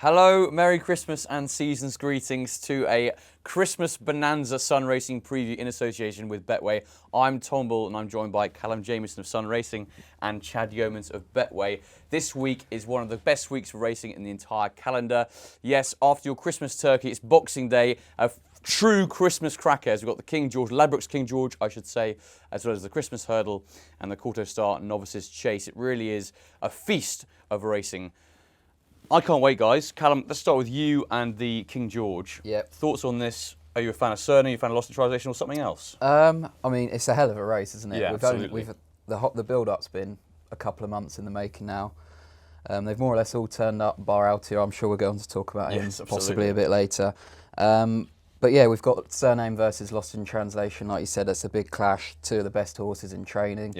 Hello, Merry Christmas and season's greetings to a Christmas Bonanza Sun Racing preview in association with Betway. I'm Tom Bull and I'm joined by Callum Jamieson of Sun Racing and Chad Yeomans of Betway. This week is one of the best weeks for racing in the entire calendar. Yes, after your Christmas turkey, it's Boxing Day, a true Christmas crackers. We've got the King George, Ladbrokes King George, I should say, as well as the Christmas Hurdle and the Quarto Star Novices Chase. It really is a feast of racing. I can't wait, guys. Callum, let's start with you and the King George. Yep. Thoughts on this? Are you a fan of Cyrname? Are you a fan of Lostintranslation or something else? I mean, it's a hell of a race, isn't it? Yeah, absolutely. The build-up's been a couple of months in the making now. They've more or less all turned up, bar Altior. I'm sure we're going to talk about him possibly a bit later. But yeah, we've got Cyrname versus Lostintranslation. Like you said, that's a big clash. Two of the best horses in training,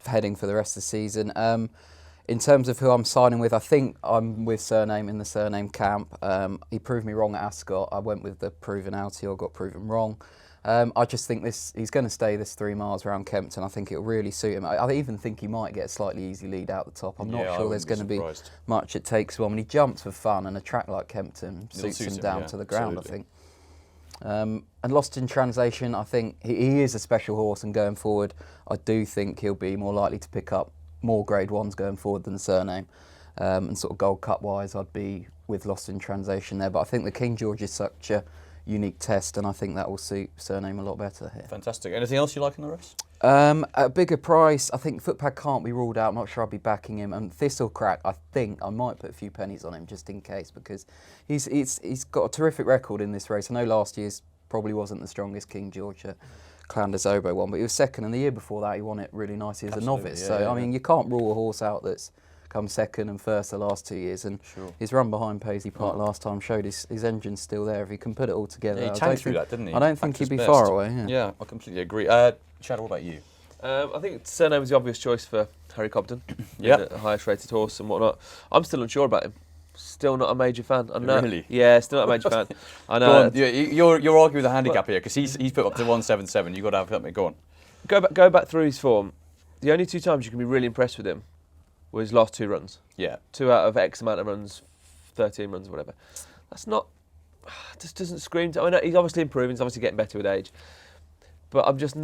heading for the rest of the season. In terms of who I'm signing with, I think I'm with Cyrname in the Cyrname camp. He proved me wrong at Ascot. I went with the proven Altior, got proven wrong. I just think he's going to stay this 3 miles around Kempton. I think it'll really suit him. I even think he might get a slightly easy lead out the top. I'm not sure there's going to be much it takes for him. And he jumps for fun, and a track like Kempton suits him down to the ground, absolutely. I think. And Lostintranslation, I think he is a special horse, and going forward, I do think he'll be more likely to pick up more Grade 1s going forward than Cyrname. And sort of Gold Cup wise, I'd be with Lostintranslation there. But I think the King George is such a unique test, and I think that will suit Cyrname a lot better here. Fantastic. Anything else you like in the race? At a bigger price, I think Footpad can't be ruled out. I'm not sure I'd be backing him. And Thistlecrack, I think I might put a few pennies on him just in case, because he's got a terrific record in this race. I know last year's probably wasn't the strongest King George. Des Obeaux one, but he was second, and the year before that he won it really nicely as a novice. I mean, you can't rule a horse out that's come second and first the last 2 years, and his run behind Paisley Park last time showed his engine's still there. If he can put it all together, he tanked through that, didn't he? I don't think he'd be far away. Yeah, I completely agree. Chad, what about you? I think Cyrname was the obvious choice for Harry Cobden, the highest rated horse and whatnot. I'm still unsure about him. Still not a major fan. I know. Really? Yeah, still not a major fan. I know. Go on. You're arguing with the handicapper here, because he's put up to 177. You've got to have something. Go on. Go back through his form. The only 2 times you can be really impressed with him was his last 2 runs. Yeah. 2 out of X amount of runs, 13 runs, whatever. That's not. Just doesn't scream. I mean, he's obviously improving. He's obviously getting better with age. But I'm just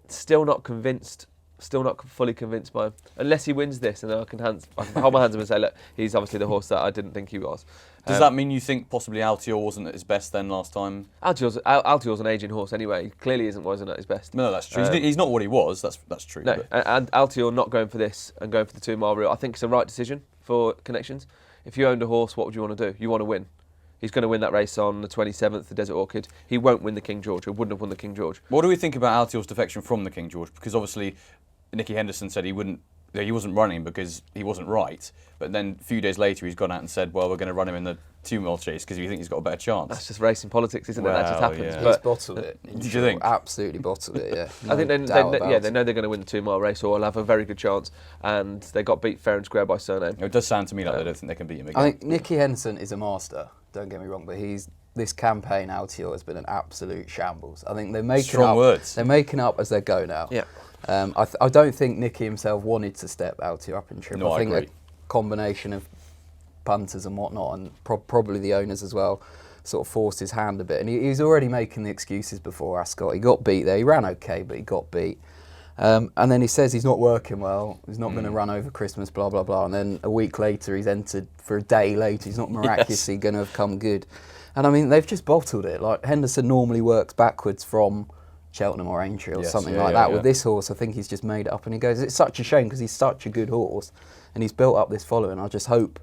still not convinced. Still not fully convinced by him. Unless he wins this, and I can hold my hands up and say, look, he's obviously the horse that I didn't think he was. Does that mean you think possibly Altior wasn't at his best then last time? Altior's an ageing horse anyway. He clearly wasn't at his best. No, that's true. He's not what he was. That's true. No, and Altior not going for this and going for the 2 mile route, I think it's the right decision for Connections. If you owned a horse, what would you want to do? You want to win. He's going to win that race on the 27th, the Desert Orchid. He won't win the King George, or wouldn't have won the King George. What do we think about Altior's defection from the King George? Because obviously Nicky Henderson said he wasn't running because he wasn't right, but then a few days later he's gone out and said, well, we're going to run him in the 2 mile chase because we think he's got a better chance. That's just racing politics, isn't it? That just happens. Yeah. He's bottled it. Did you think? Absolutely bottled it, yeah. No I think they know they're going to win the 2 mile race, or will have a very good chance, and they got beat fair and square by Cyrname. It does sound to me like they don't think they can beat him again. I think Nicky Henderson is a master, don't get me wrong, but this campaign Altior has been an absolute shambles. I think they're making up as they go now. Yeah. I don't think Nicky himself wanted to step Altior up in trip. No, I think agree. A combination of punters and whatnot, and probably the owners as well, sort of forced his hand a bit. And he was already making the excuses before Ascot. He got beat there. He ran okay, but he got beat. And then he says he's not working well. He's not going to run over Christmas, blah, blah, blah. And then a week later, he's entered for a day later. He's not miraculously going to have come good. And I mean, they've just bottled it. Like, Henderson normally works backwards from Cheltenham or Aintree or something like that. With this horse, I think he's just made it up, and he goes, it's such a shame because he's such a good horse and he's built up this following. I just hope,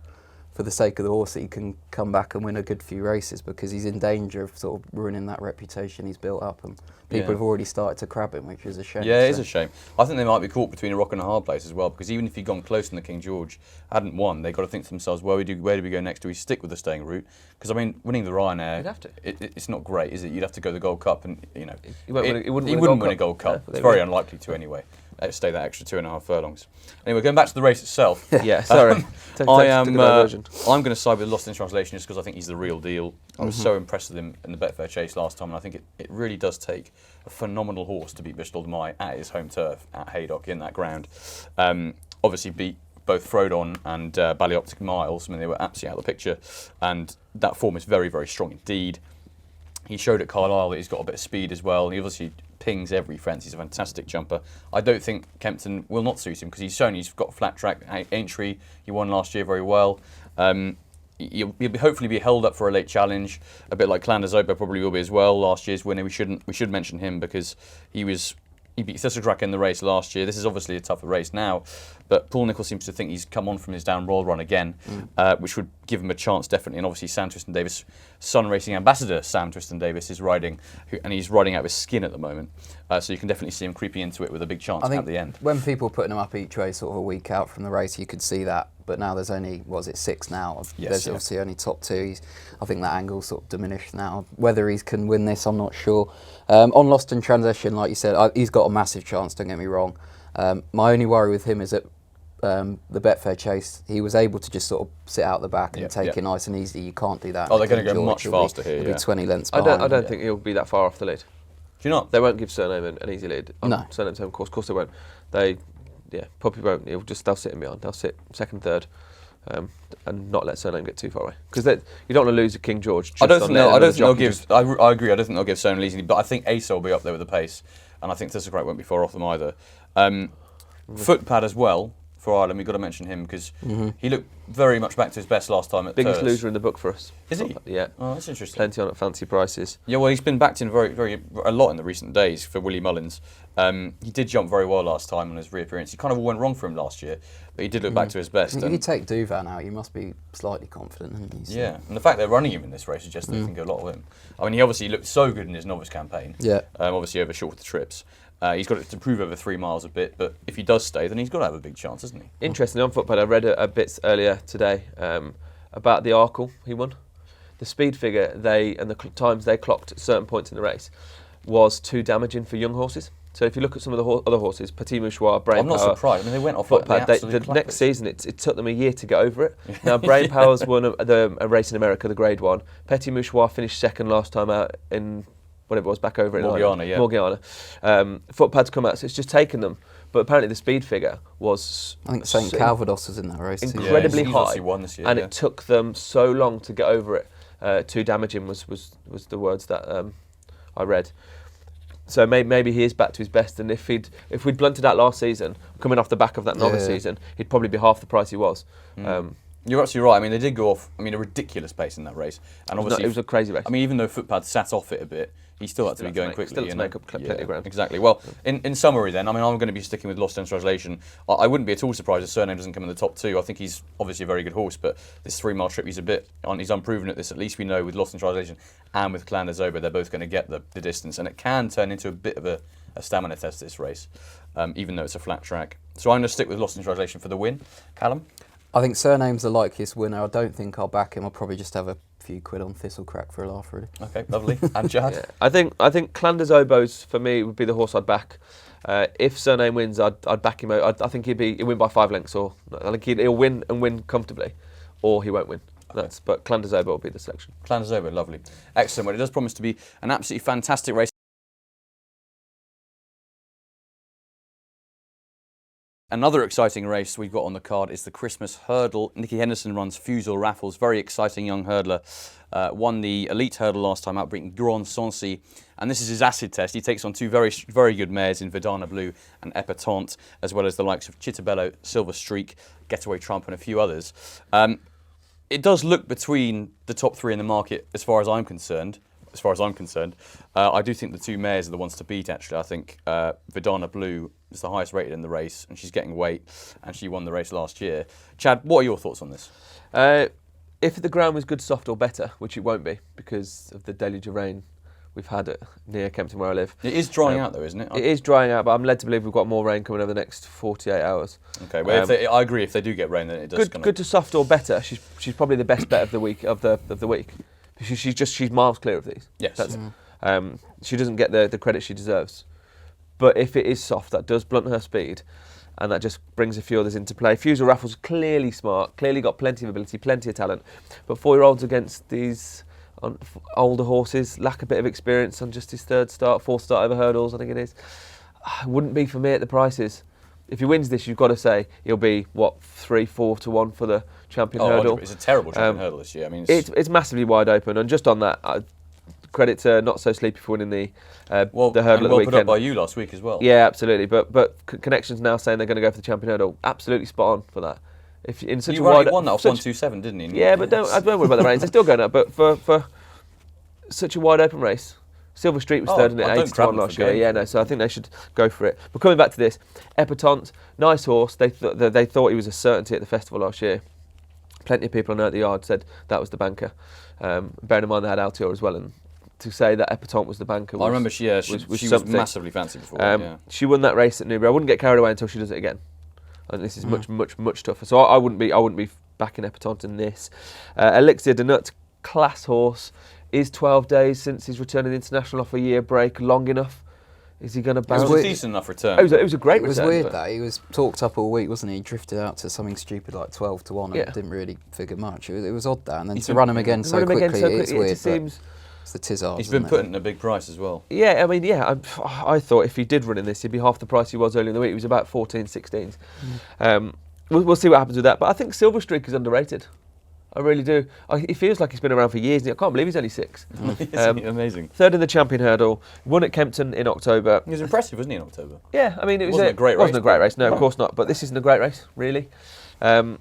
for the sake of the horse, that he can come back and win a good few races, because he's in danger of sort of ruining that reputation he's built up, and people have already started to crab him, which is a shame. Yeah, it is a shame. I think they might be caught between a rock and a hard place as well, because even if he'd gone close in the King George, hadn't won, they've got to think to themselves, where do we go next? Do we stick with the staying route? Because I mean, winning the Ryanair, you'd have to. It's not great, is it? You'd have to go the Gold Cup, and he wouldn't win a Gold Cup. It's very unlikely to anyway. Stay that extra 2.5 furlongs. Anyway, going back to the race itself. Yeah, sorry. I'm going to side with Lostintranslation just because I think he's the real deal. I was so impressed with him in the Betfair Chase last time, and I think it really does take a phenomenal horse to beat Bristol de Mai at his home turf at Haydock in that ground. Obviously beat both Frodon and Ballyoptic Miles. I mean, they were absolutely out of the picture, and that form is very, very strong indeed. He showed at Carlisle that he's got a bit of speed as well. He obviously pings every fence. He's a fantastic jumper. I don't think Kempton will not suit him because he's shown he's got flat track entry. He won last year very well. He'll hopefully be held up for a late challenge, a bit like Des Obeaux probably will be as well. Last year's winner, we should mention him because he beat Thistlecrack in the race last year. This is obviously a tougher race now, but Paul Nicol seems to think he's come on from his down royal run again, which would give him a chance definitely. And obviously Sam Twiston Davis, Sun Racing ambassador Sam Twiston Davis is riding, and he's riding out of his skin at the moment. So you can definitely see him creeping into it with a big chance at the end. When people putting him up each way sort of a week out from the race, you could see that. But now there's only, 6 now? Yes, there's obviously only top 2. I think that angle's sort of diminished now. Whether he can win this, I'm not sure. On Lostintranslation, like you said, he's got a massive chance, don't get me wrong. My only worry with him is that the Betway Chase, he was able to just sort of sit out the back and take it nice and easy. You can't do that. Oh, they're going to go much faster here. He'll be 20 lengths behind. I don't think he'll be that far off the lead. Do you not? They won't give Cyrname an easy lead. No. Cyrname's home course. Of course they won't. Probably won't. They'll sit him behind. They'll sit second, third. And not let Cyrname get too far away because you don't want to lose a King George. I don't think they'll give. I agree. I don't think they'll give Cyrname easily, but I think Aso will be up there with the pace, and I think Thistlecrack won't be far off them either. Footpad as well for Ireland. We've got to mention him because he looked very much back to his best last time at biggest Thurs. loser in the book for us. Is he? Yeah. Oh, that's interesting. Plenty on at fancy prices. Yeah, well, he's been backed in a lot in the recent days for Willie Mullins. He did jump very well last time on his reappearance. He kind of all went wrong for him last year, but he did look back to his best. If you take Duvan out, you must be slightly confident, haven't you? So. Yeah, and the fact they're running him in this race suggests they think a lot of him. I mean, he obviously looked so good in his novice campaign. Yeah. Obviously over shorter trips. He's got to prove over 3 miles a bit, but if he does stay, then he's got to have a big chance, hasn't he? Interestingly, on Footpad, I read a bit earlier today about the Arkle he won. The speed figure and the times they clocked at certain points in the race was too damaging for young horses. So if you look at some of the other horses, Petit Mouchoir, Brain I'm not Power, surprised. I mean, they went off Footpad. the next season, it took them a year to get over it. Now, Brain Power's won a race in America, the Grade 1. Petit Mouchoir finished second last time out in whatever it was, back over in Morgiana. Footpad's come out, so it's just taken them. But apparently the speed figure was... I think St Calvados was in that race too. Incredibly high, won this year, and it took them so long to get over it. Too damaging was the words that I read. So maybe he is back to his best, and if we'd blunted out last season, coming off the back of that novice season, he'd probably be half the price he was. You're absolutely right. I mean, they did go off. I mean, a ridiculous pace in that race, and obviously it was a crazy race. I mean, even though Footpad sat off it a bit, he still had to be going quickly. Still to make up plenty of ground. Exactly. Well, in summary, then, I mean, I'm going to be sticking with Lostintranslation. I wouldn't be at all surprised if Cyrname doesn't come in the top 2. I think he's obviously a very good horse, but this 3-mile trip, he's unproven at this. At least we know with Lostintranslation and with Des Obeaux, they're both going to get the distance, and it can turn into a bit of a stamina test this race, even though it's a flat track. So I'm going to stick with Lostintranslation for the win. Callum? I think Cyrname's the likeliest winner. I don't think I'll back him. I'll probably just have a few quid on Thistlecrack for a laugh, really. Okay, lovely. And Chad? Yeah. I think Des Obeaux for me would be the horse I'd back. If Cyrname wins, I'd back him out. I think he'll win by 5 lengths, or I think he'll win and win comfortably, or he won't win. Okay. But Des Obeaux will be the selection. Des Obeaux, lovely. Excellent. Well, it does promise to be an absolutely fantastic race. Another exciting race we've got on the card is the Christmas Hurdle. Nicky Henderson runs Fusel Raffles, very exciting young hurdler. Won the elite hurdle last time out, beating Grand Sancy. And this is his acid test. He takes on 2 very, very good mares in Verdana Blue and Epatante, as well as the likes of Chittabello, Silver Streak, Getaway Trump, and a few others. It does look between the top 3 in the market, as far as I'm concerned. I do think the 2 mares are the ones to beat, actually. I think Verdana Blue is the highest rated in the race, and she's getting weight, and she won the race last year. Chad, what are your thoughts on this? If the ground was good, soft or better, which it won't be because of the deluge of rain we've had near Kempton where I live. It is drying out though, isn't it? It is drying out, but I'm led to believe we've got more rain coming over the next 48 hours. Okay, well, I agree. If they do get rain, then it does. Good to soft or better. She's probably the best bet of the week of the week. She's miles clear of these. Yes. She doesn't get the credit she deserves. But if it is soft, that does blunt her speed, and that just brings a few others into play. Fusel Raffles clearly smart, clearly got plenty of ability, plenty of talent, but 4-year-olds against these older horses lack a bit of experience on just his 4th start over hurdles, I think it is. Wouldn't be for me at the prices. if he wins this, you've got to say he'll be, 3-4 to 1 for the champion hurdle. It's a terrible champion hurdle this year. I mean, it's massively wide open. And just on that, credit to Not So Sleepy for winning the hurdle at the weekend. Put up by you last week as well. Yeah, absolutely. But Connections now saying they're going to go for the champion hurdle. Absolutely spot on for that. If in such he a wide, won that off 127, didn't he? Yeah, but don't worry about the rains. They're still going up. But for such a wide open race. Silver Street was third in it, 80 to 1 last year. Yeah, no, so I think they should go for it. But coming back to this, Epatante, nice horse. They thought he was a certainty at the festival last year. Plenty of people I know at the yard said that was the banker. Bearing in mind they had Altior as well, and to say that Epatante was the banker. I remember she was massively fancy before. She won that race at Newbury. I wouldn't get carried away until she does it again. And this is much tougher. So I wouldn't be backing Epatante in this. Elixir de Nut, class horse. Is 12 days since his return in the international off a year break long enough? Is he going to bounce? It was a decent enough return. It was a great return. It was weird that he was talked up all week, wasn't he? He drifted out to something stupid like 12 to 1 and didn't really figure much. It was odd that, and then to run him again so quickly, it's weird. It's the Tizzard. He's been put in a big price as well. Yeah, I mean, I thought if he did run in this, he'd be half the price he was earlier in the week. He was about 14, 16s. We'll see what happens with that. But I think Silver Streak is underrated. I really do. He feels like he's been around for years. I can't believe he's only 6. Amazing. Third in the champion hurdle. Won at Kempton in October. He was impressive, wasn't he, in October? Yeah, I mean, it wasn't a great race. Wasn't a great race. No, of course not. But this isn't a great race, really. I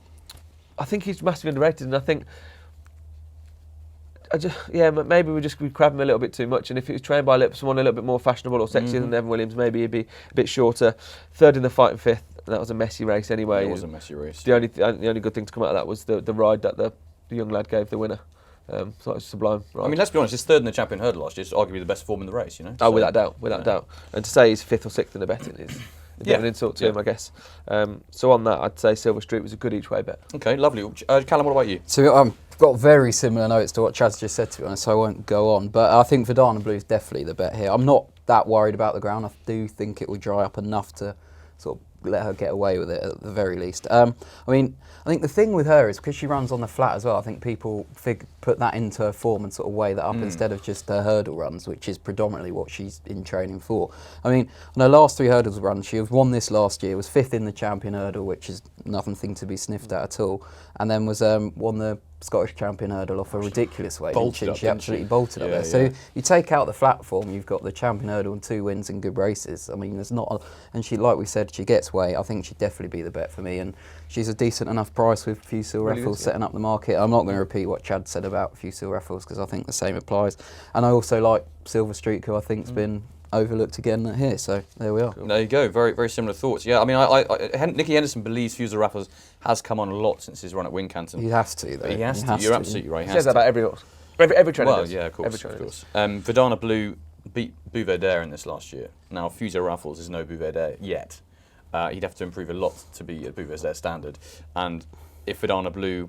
think he's massively underrated, and I think, maybe we crab him a little bit too much. And if he was trained by someone a little bit more fashionable or sexier than Evan Williams, maybe he'd be a bit shorter. Third in the fight and 5th. That was a messy race anyway. It was a messy race. The only good thing to come out of that was the ride that the young lad gave the winner. So it was sublime. Ride. I mean, let's be honest, his third in the champion hurdle last year is arguably the best form in the race, you know? Oh, without doubt. And to say he's 5th or 6th in the betting is a bit of an insult to him, I guess. So on that, I'd say Silver Street was a good each way bet. Okay, lovely. Callum, what about you? So I've got very similar notes to what Chad's just said, to be honest, so I won't go on. But I think Verdana Blue is definitely the bet here. I'm not that worried about the ground. I do think it will dry up enough to sort of let her get away with it at the very least. I think the thing with her is because she runs on the flat as well, I think people put that into her form and sort of weigh that up instead of just her hurdle runs, which is predominantly what she's in training for. I mean, on her last 3 hurdles run, she won this last year, was 5th in the champion hurdle, which is nothing to be sniffed at all, and then was won the Scottish champion hurdle off a ridiculous way. She absolutely bolted up there. So you take out the flat form, you've got the champion hurdle and 2 wins and good races. I mean, there's not, and she, like we said, she gets weight. I think she'd definitely be the bet for me, and she's a decent enough price with Fusil Raffles setting up the market. I'm not going to repeat what Chad said about Fusil Raffles because I think the same applies. And I also like Silver Streak, who I think's been overlooked again here, so there we are. Cool. There you go, very, very similar thoughts. Yeah, I mean, Nicky Henderson believes Fusil Raffles has come on a lot since his run at Wincanton. He has to, though. He has to. You're absolutely right. He says that about every horse. Every trainer does. Yeah, of course. Verdana Blue beat Bouvetard in this last year. Now, Fusil Raffles is no Bouvetard yet. He'd have to improve a lot to be at Bouvetard's standard. And if Verdana Blue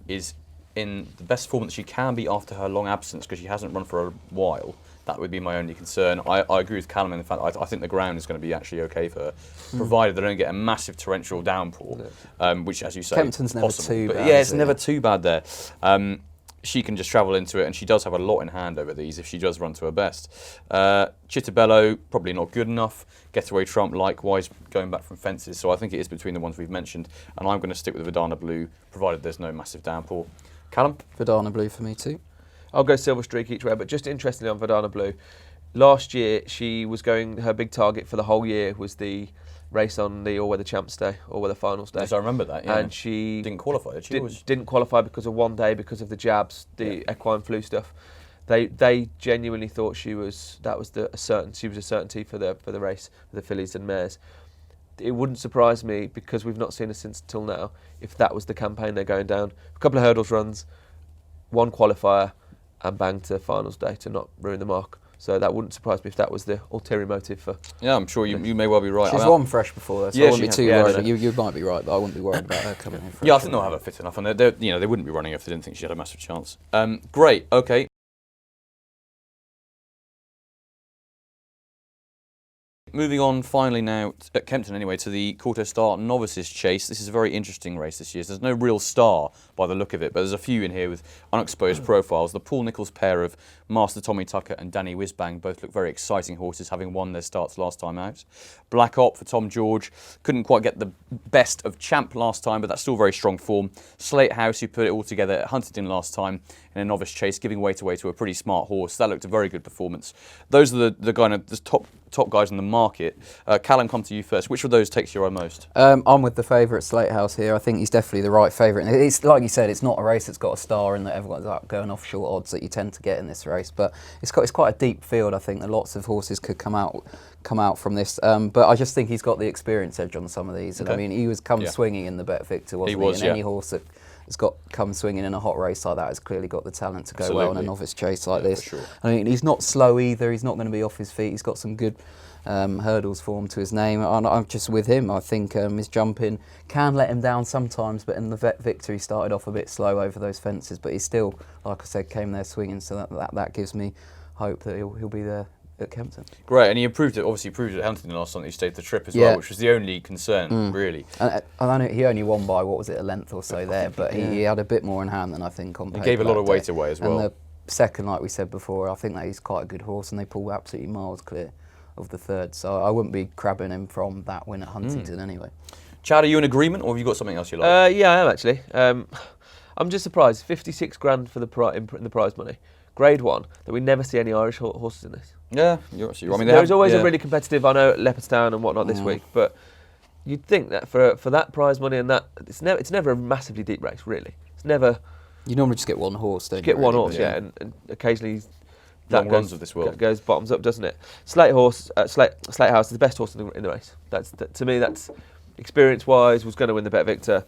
is in the best form that she can be after her long absence, because she hasn't run for a while, that would be my only concern. I agree with Callum in the fact I think the ground is going to be actually okay for her, provided they don't get a massive torrential downpour, which, as you say, Kempton's never possible. too bad. Yeah, it's never too bad there. She can just travel into it, and she does have a lot in hand over these if she does run to her best. Chittabello, probably not good enough. Getaway Trump, likewise, going back from fences. So I think it is between the ones we've mentioned, and I'm going to stick with Verdana Blue, provided there's no massive downpour. Callum? Verdana Blue for me too. I'll go Silver Streak each way, but just interestingly on Verdana Blue, last year she was going, her big target for the whole year was the race on the All-Weather Champs Day, All-Weather Finals Day. Yes, I remember that, yeah. And she didn't qualify, did she? Didn't qualify because of one day, because of the jabs, the equine flu stuff. They genuinely thought she was a certainty for the race, for the fillies and mares. It wouldn't surprise me, because we've not seen her since till now, if that was the campaign they're going down. A couple of hurdles runs, 1 qualifier, and bang to finals day to not ruin the mark. So that wouldn't surprise me if that was the ulterior motive for. Yeah, I'm sure you may well be right. She's won fresh before, though, so I wouldn't be too worried. No. You might be right, but I wouldn't be worried about her coming in fresh. Yeah, I think they'll have her fit enough, and they wouldn't be running if they didn't think she had a massive chance. Great, okay. Moving on finally now, at Kempton anyway, to the Quarter Star Novices Chase. This is a very interesting race this year. There's no real star by the look of it, but there's a few in here with unexposed profiles. The Paul Nicholls pair of Master Tommy Tucker and Danny Whizbang both look very exciting horses, having won their starts last time out. Black Op for Tom George. Couldn't quite get the best of Champ last time, but that's still very strong form. Slate House, who put it all together at Huntingdon last time in a novice chase, giving weight away to a pretty smart horse. That looked a very good performance. Those are the kind of the top guys in the market. Callum, come to you first. Which of those takes your eye most? I'm with the favourite Slate House here. I think he's definitely the right favourite. It's like you said, it's not a race that's got a star and that everyone's like going off short odds that you tend to get in this race. But it's quite a deep field. I think that lots of horses could come out from this. But I just think he's got the experience edge on some of these. And I mean, he was swinging in the Bet Victor, wasn't he? And any horse that has got come swinging in a hot race like that has clearly got the talent to go well in a novice chase like this. For sure. I mean, he's not slow either. He's not going to be off his feet. He's got some good hurdles form to his name. I'm just with him. I think his jumping can let him down sometimes, but in the Vet Victor he started off a bit slow over those fences, but he still, like I said, came there swinging, so that gives me hope that he'll be there at Kempton. Great, and he obviously proved it at Huntingdon last time that he stayed the trip as well, which was the only concern, really. And I know he only won by, what was it, a length or so there, but he had a bit more in hand than I think on paper. He gave a lot of weight away as well. And the second, like we said before, I think that he's quite a good horse, and they pulled absolutely miles clear of the third, so I wouldn't be crabbing him from that win at Huntingdon anyway. Chad, are you in agreement, or have you got something else you like? Yeah, I am actually. I'm just surprised. 56 grand for the in the prize money, Grade 1. That we never see any Irish horses in this. Yeah, you're absolutely right. I mean, there's always a really competitive. I know Leopardstown and whatnot this week, but you'd think that for that prize money and that it's never a massively deep race. Really, it's never. You normally just get one horse, don't you? Get one horse, yeah, and occasionally. Long runs of this world goes bottoms up, doesn't it? Slate House is the best horse in the race. To me, that's experience-wise was going to win the Bet Victor.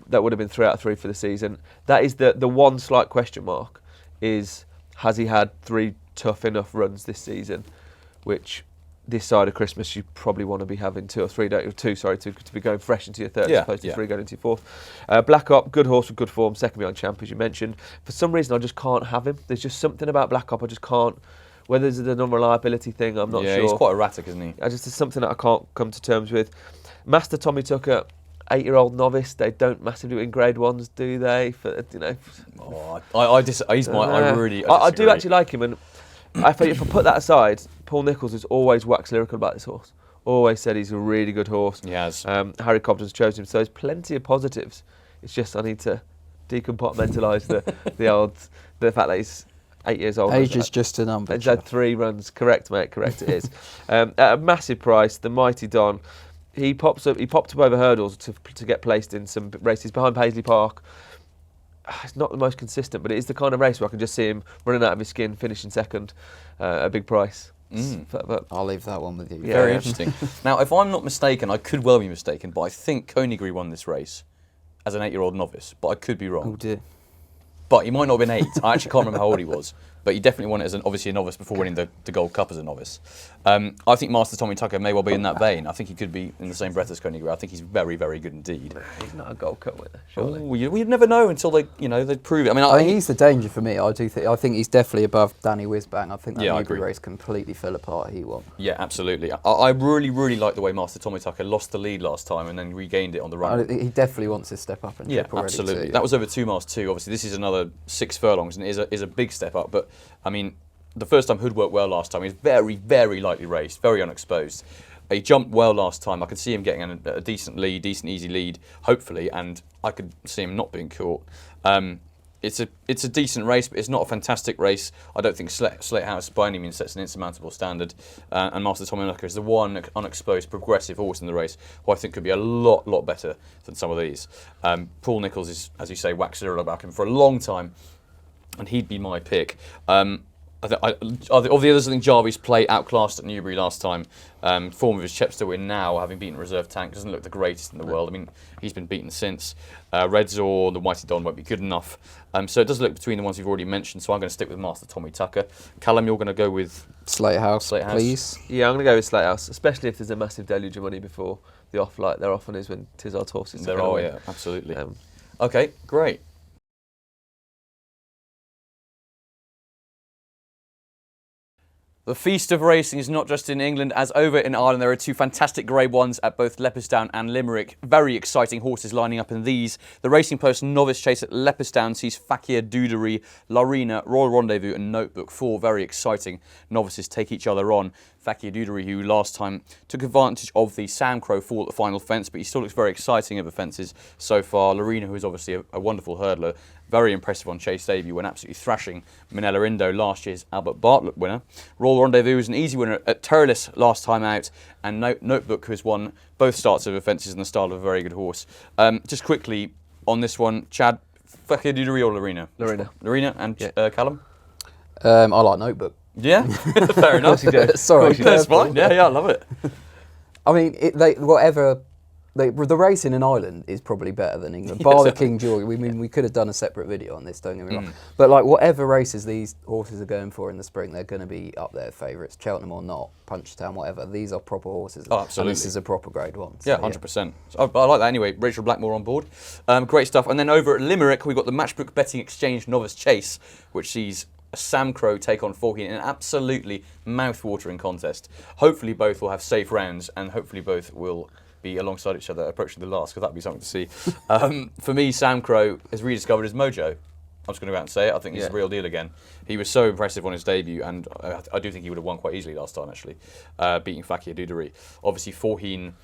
That would have been 3 out of 3 for the season. That is the one slight question mark. Is has he had 3 tough enough runs this season, which this side of Christmas you probably want to be having 2 or 3, to be going fresh into your third as opposed to 3 going into your fourth. Black Op, good horse with good form, second behind Champ as you mentioned. For some reason I just can't have him. There's just something about Black Op I just can't. Whether it's the non-reliability thing, I'm not sure. Yeah, he's quite erratic, isn't he? There's something that I can't come to terms with. Master Tommy Tucker, 8-year-old novice. They don't massively win Grade 1s, do they? I do actually like him, and if I put that aside, Paul Nicholls has always waxed lyrical about this horse. Always said he's a really good horse. He has. Harry Cobden's chosen him, so there's plenty of positives. It's just I need to decompartmentalise the fact that he's 8 years old. Age is just a number. He's had 3 runs. Correct, mate. Correct, it is. At a massive price, the Mighty Don. He popped up over hurdles to get placed in some races behind Paisley Park. It's not the most consistent, but it is the kind of race where I can just see him running out of his skin, finishing second, a big price. But I'll leave that one with you. Yeah. Very interesting. Now, if I'm not mistaken, I could well be mistaken, but I think Coneygree won this race as an 8-year-old novice, but I could be wrong. Oh dear. But he might not have been 8. I actually can't remember how old he was. But he definitely won it as obviously a novice before winning the Gold Cup as a novice. I think Master Tommy Tucker may well be in that vein. I think he could be in the same breath as Coneygree. I think he's very, very good indeed. He's not a Gold Cup winner, surely. We'd never know until they prove it. I mean, I think he's the danger for me. I think he's definitely above Danny Whizbang. I think that Newbury race completely fell apart. He won. Yeah, absolutely. I really, really like the way Master Tommy Tucker lost the lead last time and then regained it on the run. He definitely wants to step up and trip already. Absolutely. Too. That was over 2 miles too. Obviously, this is another 6 furlongs and it is a big step up. But I mean, the first time Hood worked well last time. He was very, very lightly raced, very unexposed. He jumped well last time. I could see him getting a decent easy lead, hopefully, and I could see him not being caught. It's a decent race, but it's not a fantastic race. I don't think Slate House by any means sets an insurmountable standard. And Master Tommy Tucker is the one unexposed, progressive horse in the race who I think could be a lot better than some of these. Paul Nicholls is, as you say, waxed lyrical about him for a long time, and he'd be my pick. Of the others, I think Jarvis Play outclassed at Newbury last time. Form of his Chepstow win now, having beaten Reserve Tank, doesn't look the greatest in the world. I mean, he's been beaten since. Redzor, the Mighty Don won't be good enough. So it does look between the ones we've already mentioned, so I'm going to stick with Master Tommy Tucker. Callum, you're going to go with Slate House, please. Yeah, I'm going to go with Slate House, especially if there's a massive deluge of money before the off, like there often is when Tizard's horses are going to win. Yeah, absolutely. Okay, great. The feast of racing is not just in England, as over in Ireland there are 2 fantastic Grade 1s at both Leopardstown and Limerick. Very exciting horses lining up in these. The Racing Post Novice Chase at Leopardstown sees Fakir Dudery, Larina, Royal Rendezvous and Notebook. 4 very exciting novices take each other on. Fakir Dudery, who last time took advantage of the Sam Crow fall at the final fence, but he still looks very exciting at the fences so far. Larina, who is obviously a wonderful hurdler, very impressive on Chase debut when absolutely thrashing Minella Indo, last year's Albert Bartlett winner. Royal Rendezvous was an easy winner at Turles last time out, and Notebook, who has won both starts of the fences in the style of a very good horse. Just quickly on this one, Chad, Fakir Dudery or Larina? Larina and Callum? I like Notebook. Yeah, fair enough. Sorry, that's fine. Yeah, I love it. I mean, the racing in Ireland is probably better than England. Bar the King George. We could have done a separate video on this, don't get me wrong. But like whatever races these horses are going for in the spring, they're going to be up there favourites. Cheltenham or not, Punchestown, whatever. These are proper horses. Oh, absolutely. And this is a proper Grade 1. So, yeah, 100%. So I like that anyway. Rachel Blackmore on board. Great stuff. And then over at Limerick, we've got the Matchbook Betting Exchange Novice Chase, which sees a Sam Crow take on Forkeen in an absolutely mouth-watering contest. Hopefully both will have safe rounds, and hopefully both will be alongside each other approaching the last, because that'd be something to see. For me, Sam Crow has rediscovered his mojo. I'm just going to go out and say it. I think he's the real deal again. He was so impressive on his debut, and I do think he would have won quite easily last time, actually, beating Fakir Dudery. Obviously, Forkeen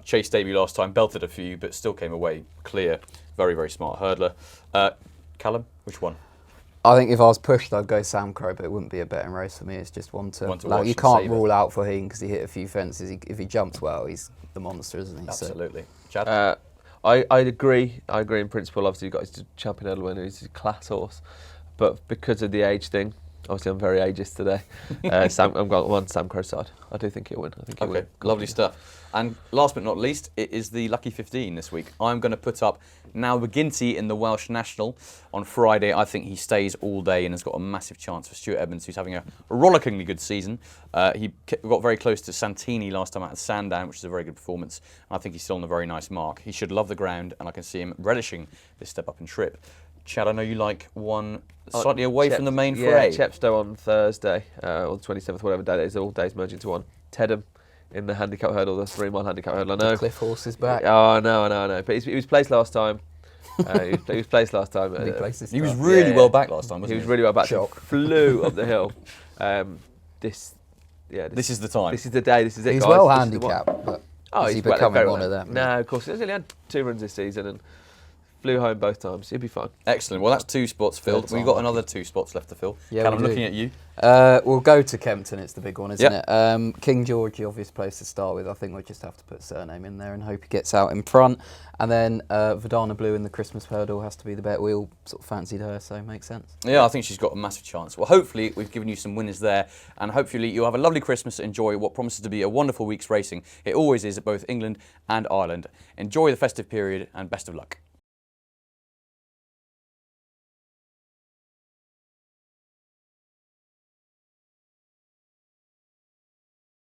Chase debut last time, belted a few, but still came away clear. Very, very smart hurdler. Callum, which one? I think if I was pushed, I'd go Sam Crow, but it wouldn't be a betting race for me. It's just one to like, you can't rule out Forkeen because he hit a few fences. If he jumps well, he's the monster, isn't he? Absolutely. So. Chad? I agree. I agree in principle. Obviously, you've got his champion hurdle winner. He's a class horse, but because of the age thing, obviously I'm very ageist today. I'm going on Sam Crow's side. I do think he'll win. I think he'll win. Lovely stuff. And last but not least, it is the Lucky 15 this week. I'm going to put up Now McGinty in the Welsh National on Friday. I think he stays all day and has got a massive chance for Stuart Edmonds, who's having a rollickingly good season. He got very close to Santini last time out at Sandown, which is a very good performance. I think he's still on a very nice mark. He should love the ground, and I can see him relishing this step up in trip. Chad, I know you like one slightly away from the main fray. Yeah, Chepstow on Thursday, or the 27th, whatever day it is, all days merge into one. Tedham in the handicap hurdle, the 3-mile handicap hurdle, I know. The Cliff horse is back. Oh, I know. But he was placed last time. He was placed last time. He was really well back last time, wasn't he? He was really well back. Shock. Flew up the hill. This is the time. This is the day. This is it, He's guys. well handicapped, but he's becoming one of them. No, of course. He's only had 2 runs this season and flew home both times. He'll be fine. Excellent. Well, that's 2 spots filled. We've got another 2 spots left to fill. Yeah, Callum, looking at you. We'll go to Kempton. It's the big one, isn't it? King George, the obvious place to start with. I think we'll just have to put Cyrname in there and hope he gets out in front. And then Verdana Blue in the Christmas hurdle has to be the bet. We all sort of fancied her, so it makes sense. Yeah, I think she's got a massive chance. Well, hopefully we've given you some winners there, and hopefully you'll have a lovely Christmas and enjoy what promises to be a wonderful week's racing. It always is at both England and Ireland. Enjoy the festive period, and best of luck.